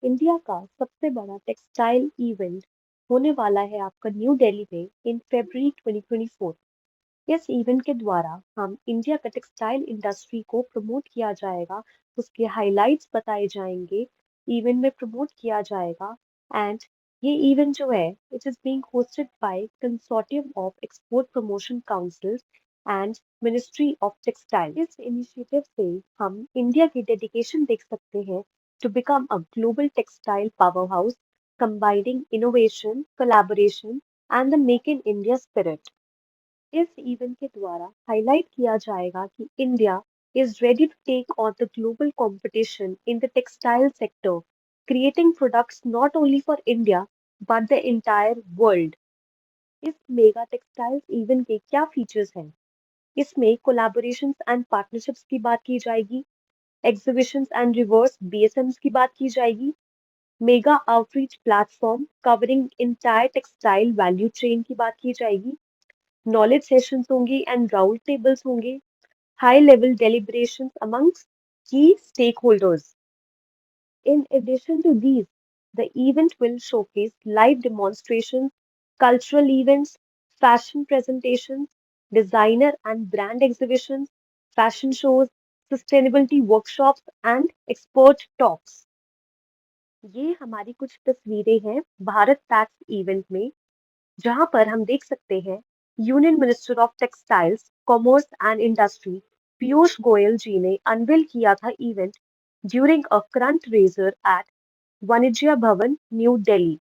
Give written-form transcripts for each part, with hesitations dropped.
India का सबसे बड़ा टेक्सटाइल इवेंट होने वाला है आपका न्यू दिल्ली में इन फरवरी 2024। इस इवेंट के द्वारा हम इंडिया का टेक्सटाइल इंडस्ट्री को प्रमोट किया जाएगा, उसके हाइलाइट्स बताए जाएंगे, इवेंट में प्रमोट किया जाएगा। एंड ये इवेंट जो है it is being hosted by consortium of export promotion council and ministry of textile. इस इनिशिएटिव से हम इंडिया की डेडिकेशन देख सकते हैं to become a global textile power house, combining innovation, collaboration, and the Make in India spirit। इस event के द्वारा हाईलाइट किया जाएगा कि India is ready to take on the global competition in the textile sector, creating products not only for India but the entire world। इस mega textiles event के क्या features हैं? इसमें कोलैबोरेशंस एंड पार्टनरशिप्स की बात की जाएगी, एग्जीबिशंस एंड रिवर्स बीएसएम्स की बात की जाएगी, mega outreach platform covering entire textile value chain की बात की जाएगी, नॉलेज सेशंस होंगी एंड राउंड टेबल्स होंगे, high level deliberations amongst key stakeholders। In addition to these, the event will showcase live demonstrations, cultural events, fashion presentations, designer and brand exhibitions, fashion shows, sustainability workshops and expert talks। ये हमारी कुछ तस्वीरें हैं Bharat tax event में, जहां पर हम देख सकते हैं union minister of textiles, commerce and industry Piyush Goyal ji ने अनवेल किया था event during a front raiser at Vanijya Bhavan, new Delhi.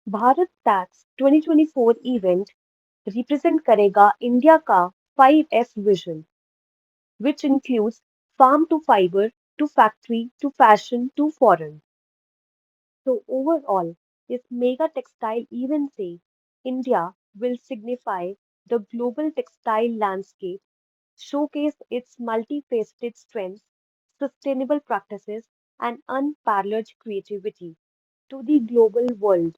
Bharat Tex 2024 event represent करेगा इंडिया का 5S vision, which includes farm to fiber to factory to fashion to foreign। So overall, this mega textile event say India will signify the global textile landscape, showcase its multifaceted strengths, sustainable practices, and unparalleled creativity to the global world।